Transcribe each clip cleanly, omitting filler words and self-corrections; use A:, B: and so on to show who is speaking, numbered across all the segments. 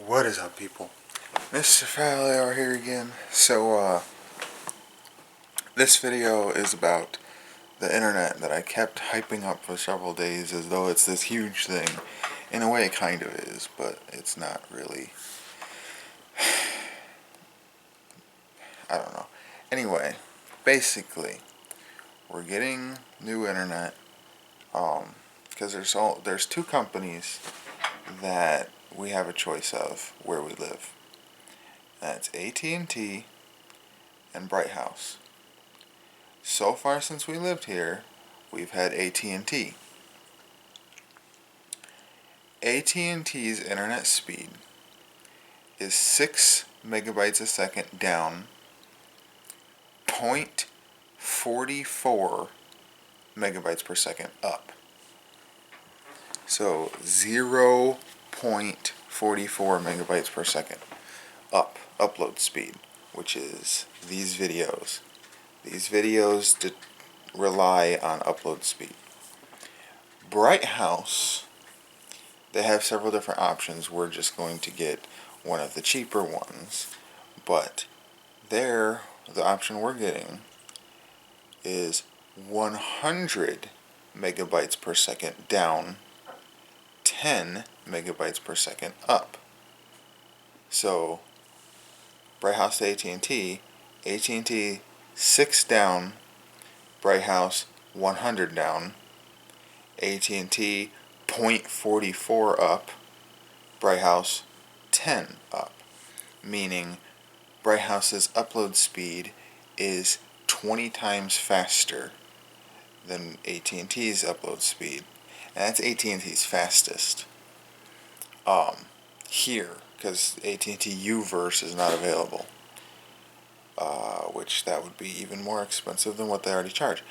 A: What is up, people? MrFalliorsLife here again. So, this video is about the internet that I kept hyping up for several days as though it's this huge thing. In a way, it kind of is, but it's not really. I don't know. Anyway, basically, we're getting new internet, because there's two companies that we have a choice of where we live. That's AT&T and Bright House. So far since we lived here, we've had AT&T. AT&T's internet speed is 6 megabytes a second down, 0.44 megabytes per second up. So 0.44 megabytes per second up, upload speed, which is these videos. These videos rely on upload speed. Bright House, they have several different options. We're just going to get one of the cheaper ones, but the option we're getting is 100 megabytes per second down, 10 megabytes per second up. So Bright House to AT&T 6 down, Bright House 100 down, AT&T 0.44 up, Bright House 10 up, meaning Bright House's upload speed is 20 times faster than AT&T's upload speed, and that's AT&T's fastest. Here, because AT&T U-verse is not available. Which that would be even more expensive than what they already charge.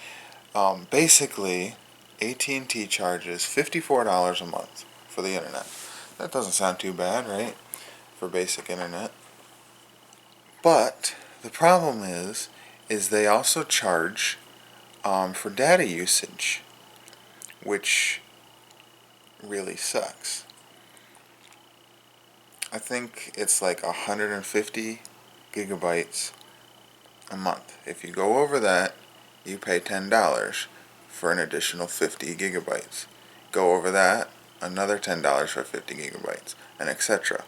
A: Basically, AT&T charges $54 a month for the internet. That doesn't sound too bad, right? For basic internet. But the problem is they also charge for data usage, which really sucks. I think it's like 150 gigabytes a month. If you go over that, you pay $10 for an additional 50 gigabytes. Go over that, another $10 for 50 gigabytes, and etc.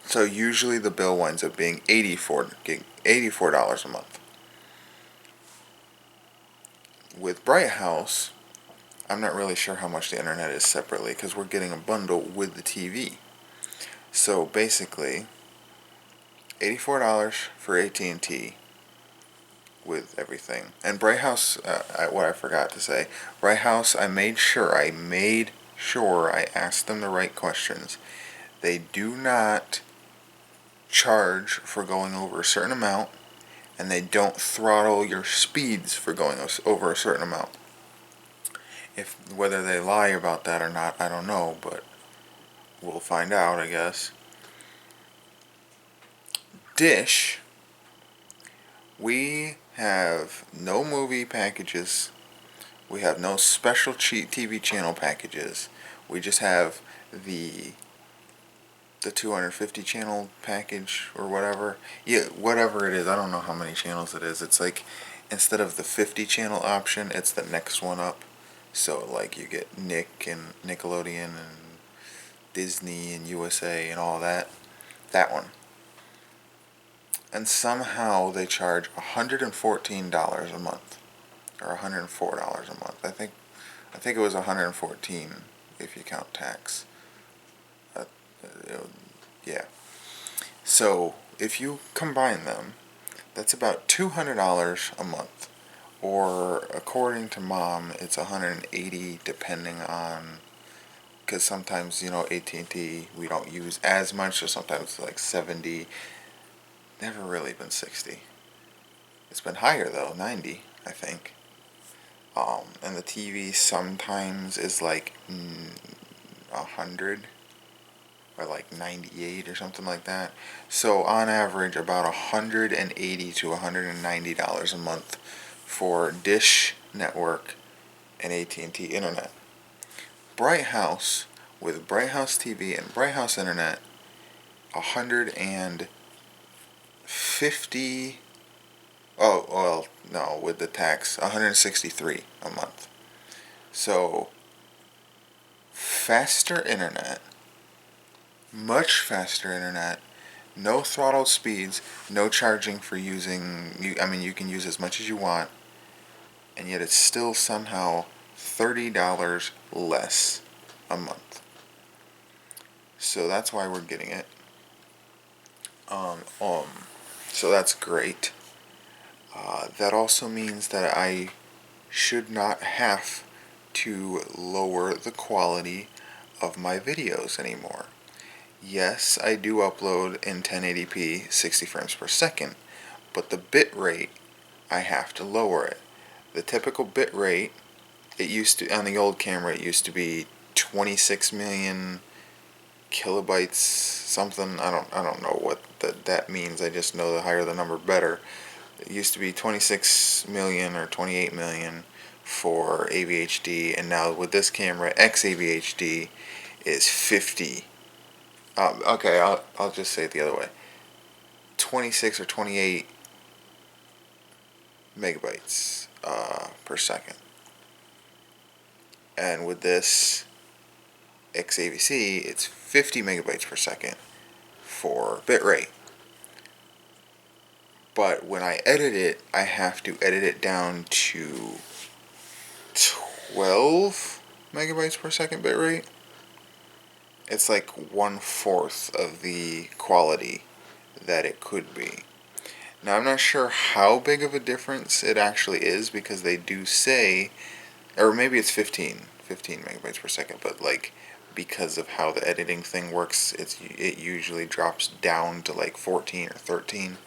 A: So usually the bill winds up being $84 a month. With Bright House, I'm not really sure how much the internet is separately because we're getting a bundle with the TV. So basically, $84 for AT&T with everything. And Bright House, what I forgot to say, Bright House, I made sure I asked them the right questions. They do not charge for going over a certain amount, and they don't throttle your speeds for going over a certain amount. Whether they lie about that or not, I don't know, but we'll find out, I guess. Dish, we have no movie packages. We have no special TV channel packages. We just have the 250 channel package or whatever. Yeah, whatever it is. I don't know how many channels it is. It's like, instead of the 50 channel option, it's the next one up. So like you get Nick and Nickelodeon and Disney and USA and all that. That one. And somehow they charge $114 a month, or $104 a month. I think it was $114 if you count tax. Yeah. So if you combine them, that's about $200 a month, or according to Mom, it's $180 depending on. Because sometimes, AT&T, we don't use as much, so sometimes it's like 70. Never really been 60. It's been higher though, 90, I think. And the TV sometimes is like 100 or like 98 or something like that. So on average, about $180 to $190 a month for Dish Network and AT&T Internet. Bright House, with Bright House TV and Bright House Internet, 150. Oh, well, no, with the tax, 163 a month. So, faster internet, much faster internet, no throttle speeds, no charging for using, you can use as much as you want, and yet it's still somehow $30 less a month. So that's why we're getting it. Um, um, so that's great. That also means that I should not have to lower the quality of my videos anymore. Yes, I do upload in 1080p 60 frames per second, but the bit rate, I have to lower it. The typical bit rate, it used to, on the old camera, it used to be 26 million kilobytes something. I don't know what that means. I just know the higher the number better. It used to be 26 million or 28 million for AVHD, and now with this camera, XAVHD is 50. Okay, I'll just say it the other way. 26 or 28 megabytes per second. And with this XAVC, it's 50 megabytes per second for bitrate. But when I edit it, I have to edit it down to 12 megabytes per second bitrate. It's like 1/4 of the quality that it could be. Now, I'm not sure how big of a difference it actually is, because they do say, or maybe it's 15 megabytes per second, but like, because of how the editing thing works, it usually drops down to like 14 or 13.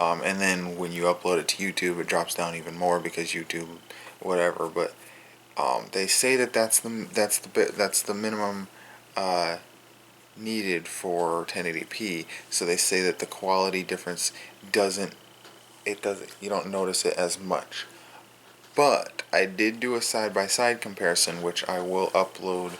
A: And then when you upload it to YouTube, it drops down even more because YouTube, whatever. But they say that that's the minimum needed for 1080p. So they say that the quality difference doesn't you don't notice it as much. But I did do a side-by-side comparison, which I will upload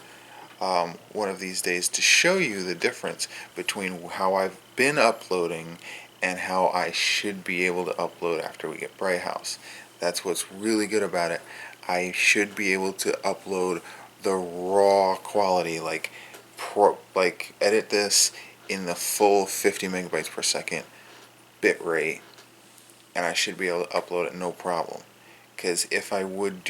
A: one of these days to show you the difference between how I've been uploading and how I should be able to upload after we get Bright House. That's what's really good about it. I should be able to upload the raw quality, like edit this in the full 50 megabytes per second bit rate, and I should be able to upload it no problem. Because if I would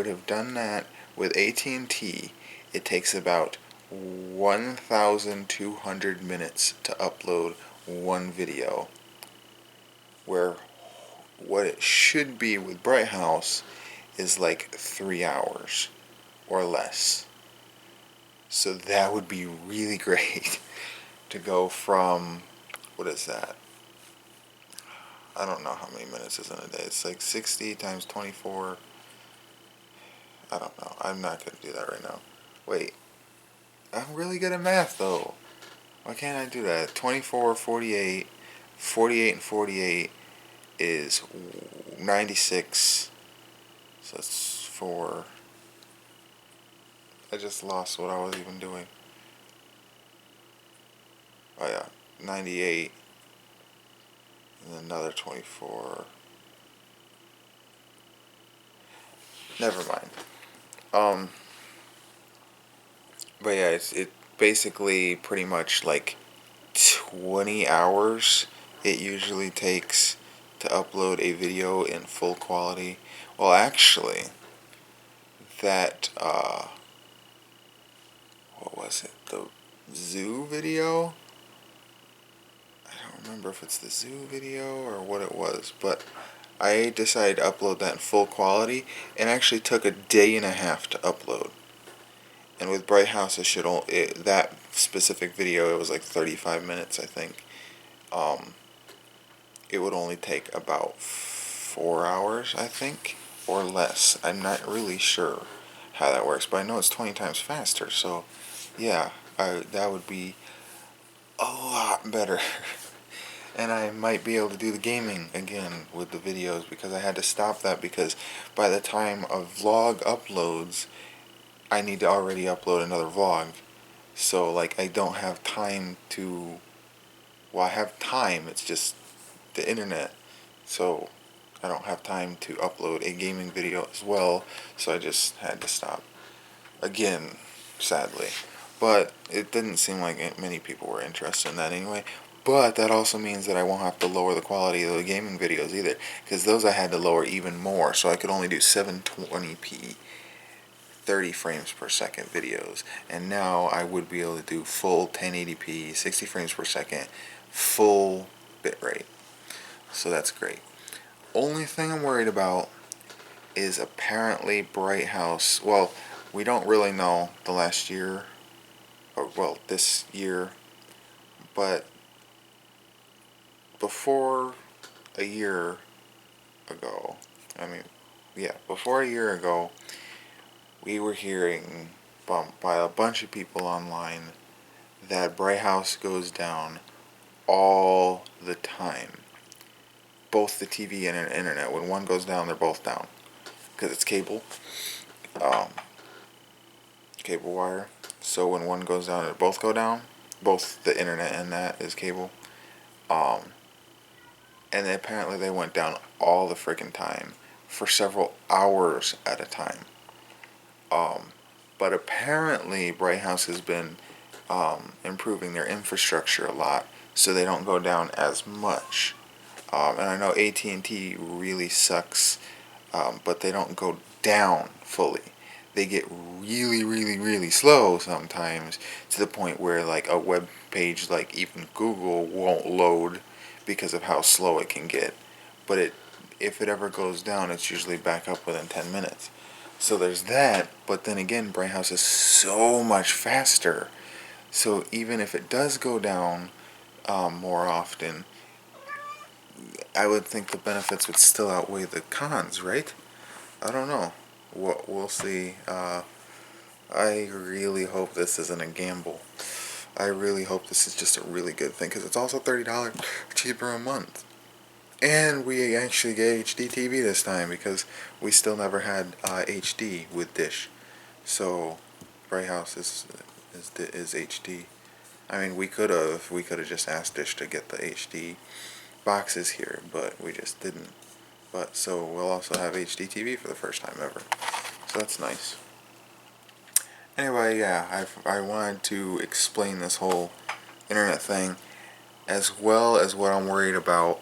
A: have done that with AT&T, it takes about 1,200 minutes to upload one video, where what it should be with Bright House is like 3 hours or less. So that would be really great to go from, what is that? I don't know how many minutes is in a day. It's like 60 times 24. I don't know. I'm not going to do that right now. Wait. I'm really good at math, though. Why can't I do that? 24, 48. 48 and 48 is 96. So that's 4. I just lost what I was even doing. Oh, yeah. 98. And another 24. Never mind. But yeah, it basically pretty much like 20 hours it usually takes to upload a video in full quality. Well, actually, that, what was it? The zoo video? I don't remember if it's the zoo video or what it was, but I decided to upload that in full quality, and actually took a day and a half to upload. And with Bright House, that specific video, it was like 35 minutes, I think. It would only take about 4 hours, I think, or less. I'm not really sure how that works, but I know it's 20 times faster. So, yeah, that would be a lot better. And I might be able to do the gaming again with the videos, because I had to stop that because by the time a vlog uploads, I need to already upload another vlog. So, like, I don't have time to Well, I have time, it's just the internet, so I don't have time to upload a gaming video as well, so I just had to stop. Again, sadly. But it didn't seem like many people were interested in that anyway. But that also means that I won't have to lower the quality of the gaming videos either, because those I had to lower even more, so I could only do 720p 30 frames per second videos, and now I would be able to do full 1080p 60 frames per second full bitrate. So that's great. Only thing I'm worried about is apparently Bright House. Well, we don't really know the last year, or well, this year, but before a year ago, I mean, yeah, before a year ago, we were hearing by a bunch of people online that Bright House goes down all the time. Both the TV and the internet. When one goes down, they're both down. Because it's cable. Um, Cable wire. So when one goes down, they both go down. Both the internet and that is cable. Um, and apparently they went down all the freaking time. For several hours at a time. But apparently Bright House has been improving their infrastructure a lot, so they don't go down as much. And I know AT&T really sucks, but they don't go down fully. They get really, really, really slow sometimes, to the point where like a web page like even Google won't load because of how slow it can get. But if it ever goes down, it's usually back up within 10 minutes. So there's that, but then again, Bright House is so much faster. So even if it does go down more often, I would think the benefits would still outweigh the cons, right? I don't know. We'll see. I really hope this isn't a gamble. I really hope this is just a really good thing, because it's also $30 cheaper a month. And we actually get HD TV this time, because we still never had HD with Dish. So, Bright House is HD. I mean, we could have just asked Dish to get the HD boxes here, but we just didn't. But so we'll also have HD TV for the first time ever. So that's nice. Anyway, yeah, I wanted to explain this whole internet thing, as well as what I'm worried about.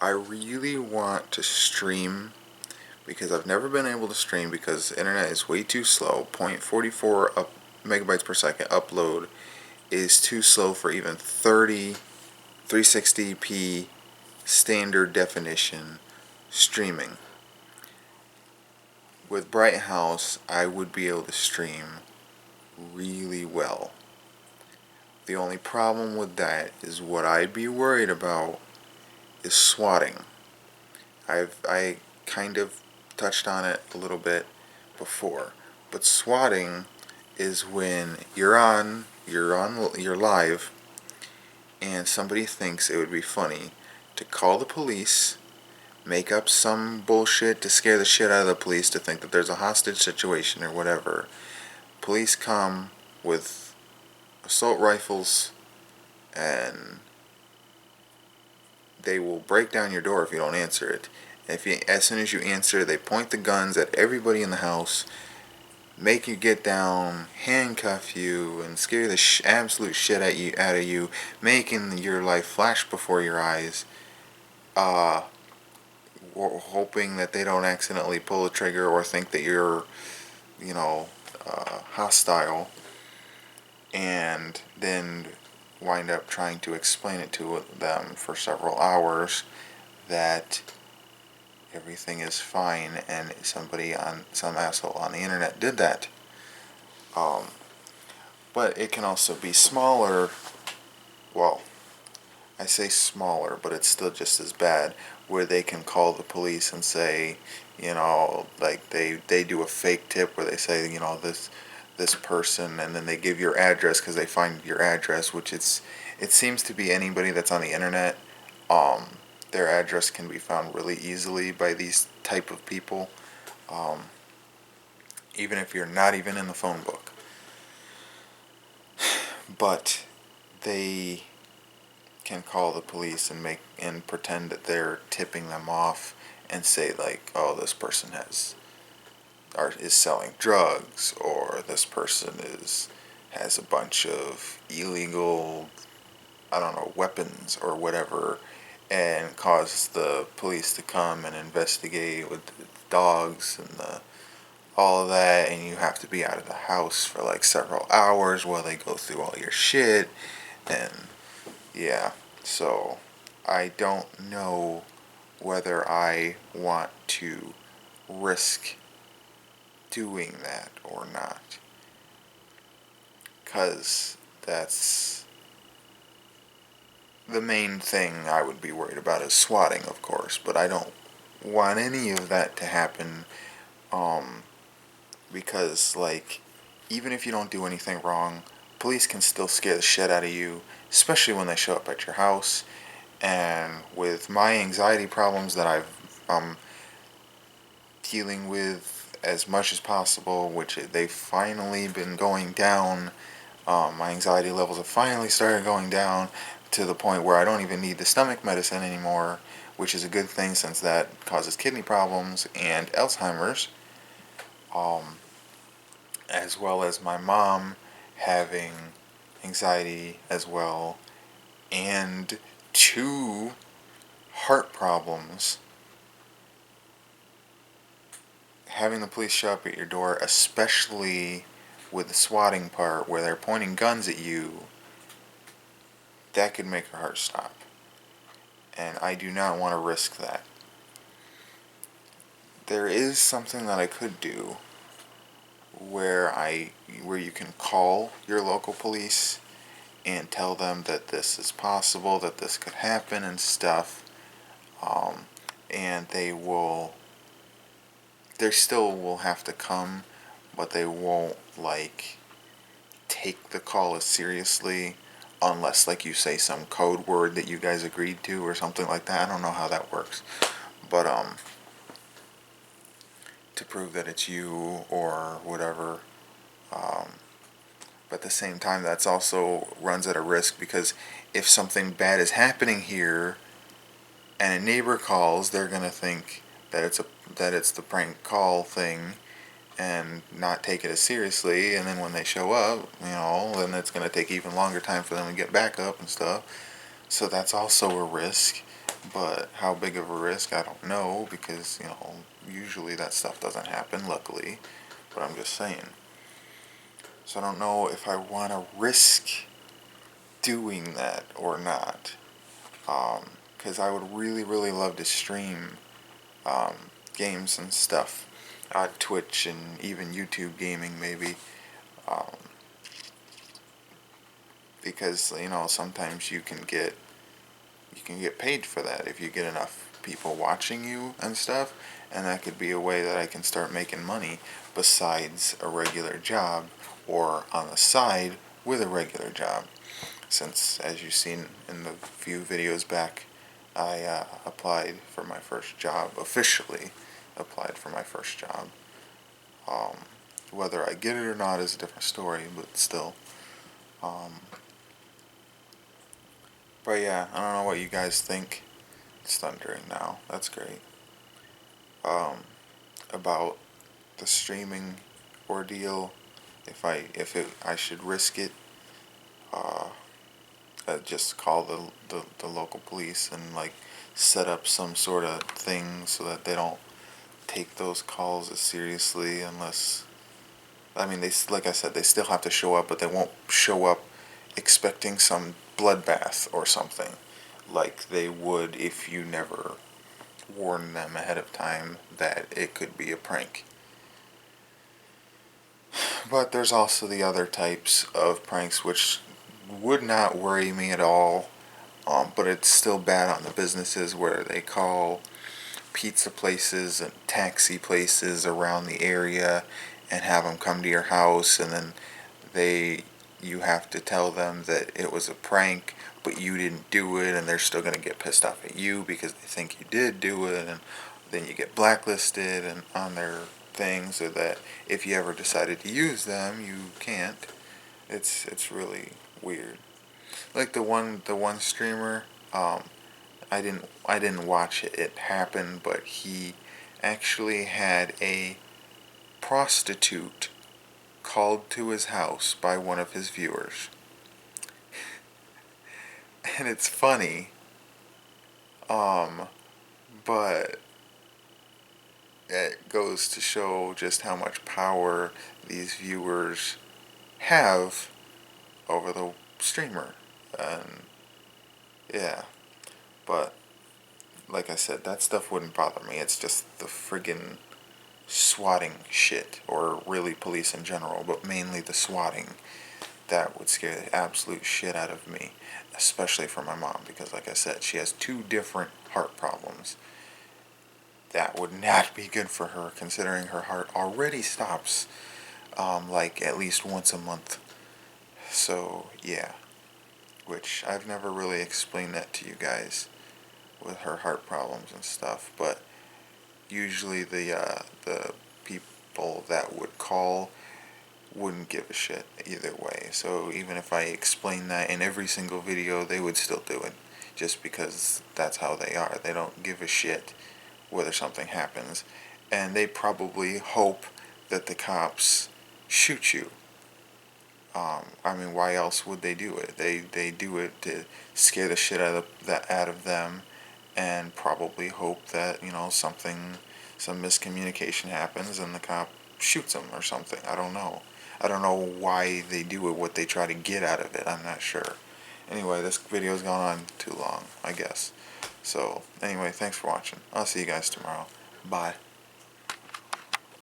A: I really want to stream, because I've never been able to stream because the internet is way too slow. 0.44 megabytes per second upload is too slow for even 360p standard definition streaming. With Bright House, I would be able to stream really well. The only problem with that is, what I'd be worried about is swatting. I kind of touched on it a little bit before, but swatting is when you're live, and somebody thinks it would be funny to call the police, make up some bullshit to scare the shit out of the police, to think that there's a hostage situation or whatever. Police come with assault rifles, and they will break down your door if you don't answer it. As soon as you answer, they point the guns at everybody in the house, make you get down, handcuff you, and scare the absolute shit out of you, making your life flash before your eyes, hoping that they don't accidentally pull the trigger or think that you're, hostile, and then wind up trying to explain it to them for several hours that everything is fine, and some asshole on the internet did that. But it can also be smaller. Well, I say smaller, but it's still just as bad, where they can call the police and say, like they do a fake tip where they say, this person, and then they give your address because they find your address, which it seems to be anybody that's on the internet. Their address can be found really easily by these type of people, even if you're not even in the phone book. but they can call the police and pretend that they're tipping them off and say like, oh, this person is selling drugs, or this person has a bunch of illegal, I don't know, weapons or whatever, and cause the police to come and investigate with the dogs and all of that, and you have to be out of the house for like several hours while they go through all your shit. And yeah, so I don't know whether I want to risk doing that or not, because that's the main thing I would be worried about is swatting, of course, but I don't want any of that to happen, um, because, like, even if you don't do anything wrong, police can still scare the shit out of you, especially when they show up at your house. And with my anxiety problems that I'm dealing with as much as possible, which they've finally been going down. My anxiety levels have finally started going down to the point where I don't even need the stomach medicine anymore, which is a good thing since that causes kidney problems and Alzheimer's, um, as well as my mom having anxiety as well, and two heart problems. Having the police show up at your door, especially with the swatting part where they're pointing guns at you, that could make her heart stop. And I do not want to risk that. There is something that I could do where you can call your local police and tell them that this is possible, that this could happen and stuff. Um, and they still will have to come, but they won't like take the call as seriously unless like you say some code word that you guys agreed to or something like that. I don't know how that works. But to prove that it's you or whatever. Um, but at the same time, that's also runs at a risk because if something bad is happening here and a neighbor calls, they're gonna think that it's the prank call thing and not take it as seriously. And then when they show up, then it's gonna take even longer time for them to get back up and stuff. So that's also a risk. But how big of a risk, I don't know because usually that stuff doesn't happen. Luckily, but I'm just saying. So I don't know if I want to risk doing that or not. Because I would really, really love to stream um, games and stuff on Twitch and even YouTube gaming maybe. Um, because sometimes you can get paid for that if you get enough people watching you and stuff, and that could be a way that I can start making money besides a regular job or on the side with a regular job. Since, as you've seen in the few videos back, I applied for my first job, officially applied for my first job. Um, Whether I get it or not is a different story, but still. Um, but yeah, I don't know what you guys think. It's thundering now. That's great. Um, about the streaming ordeal, I should risk it, uh, just call the local police and like set up some sort of thing so that they don't take those calls as seriously unless I mean they like I said they still have to show up, but they won't show up expecting some bloodbath or something like they would if you never warn them ahead of time that it could be a prank. But there's also the other types of pranks which would not worry me at all, but it's still bad on the businesses where they call pizza places and taxi places around the area and have them come to your house, and then they you have to tell them that it was a prank but you didn't do it, and they're still going to get pissed off at you because they think you did do it, and then you get blacklisted and on their thing so that if you ever decided to use them you can't. It's really weird. Like the one streamer, I didn't watch it happen, but he actually had a prostitute called to his house by one of his viewers. And it's funny, but it goes to show just how much power these viewers have over the streamer. And yeah, but like I said, that stuff wouldn't bother me. It's just the friggin' swatting shit, or really police in general, but mainly the swatting, that would scare the absolute shit out of me, especially for my mom, because like I said, she has 2 different heart problems. That would not be good for her, considering her heart already stops like at least once a month. So yeah, which I've never really explained that to you guys with her heart problems and stuff, but usually the people that would call wouldn't give a shit either way. So even if I explain that in every single video, they would still do it, just because that's how they are. They don't give a shit whether something happens, and they probably hope that the cops shoot you. I mean, why else would they do it? They do it to scare the shit out of them, and probably hope that, you know, some miscommunication happens and the cop shoots them or something. I don't know. I don't know why they do it, what they try to get out of it. I'm not sure. Anyway, this video's gone on too long, I guess. So, anyway, thanks for watching. I'll see you guys tomorrow. Bye.